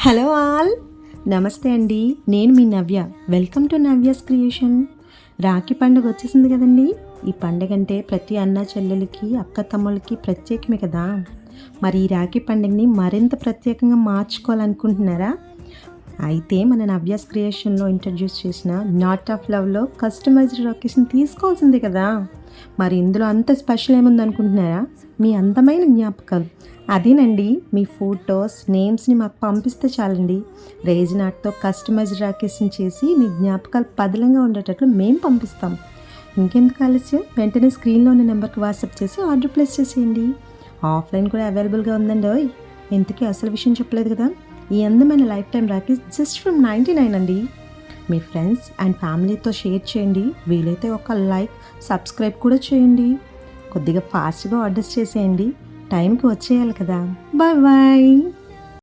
Hello all, నమస్తే అండి. నేను మీ Navya. Welcome to Navya's creation. Rakhi పండుగ వచ్చేసింది కదండి. ఈ పండుగ అంటే ప్రతి అన్న చెల్లెలకి, అక్క తమ్ముళ్ళకి ప్రత్యేకమే కదా. మరి ఈ రాఖీ పండుగని మరింత ప్రత్యేకంగా మార్చుకోవాలనుకుంటున్నారా? అయితే మన నవ్యస్ క్రియేషన్లో ఇంట్రడ్యూస్ చేసిన నాట్ ఆఫ్ లవ్లో కస్టమైజ్డ్ రాఖీస్ని తీసుకోవాల్సిందే కదా. మరి ఇందులో అంత స్పెషల్ ఏముంది అనుకుంటున్నారా? మీ అందమైన జ్ఞాపకాలు, అదేనండి. మీ ఫొటోస్, నేమ్స్ని మాకు పంపిస్తే చాలండి. రేజిన్ ఆర్ట్తో కస్టమైజ్డ్ రాఖీస్ని చేసి మీ జ్ఞాపకాలు పదిలంగా ఉండేటట్లు మేము పంపిస్తాం. ఇంకెందుకు ఆలస్యం, వెంటనే స్క్రీన్లో ఉన్న నెంబర్కి వాట్సాప్ చేసి ఆర్డర్ ప్లేస్ చేసేయండి. ఆఫ్లైన్ కూడా అవైలబుల్గా ఉందండి. ఇంతకీ అసలు విషయం చెప్పలేదు కదా. ఈ అందమైన life time rakhis just from 99 అండి. మీ ఫ్రెండ్స్ అండ్ ఫ్యామిలీతో షేర్ చేయండి. వీలైతే ఒక లైక్, సబ్స్క్రైబ్ కూడా చేయండి. కొద్దిగా ఫాస్ట్గా ఆర్డర్స్ చేసేయండి. టైంకి వచ్చేయాలి కదా. Bye bye.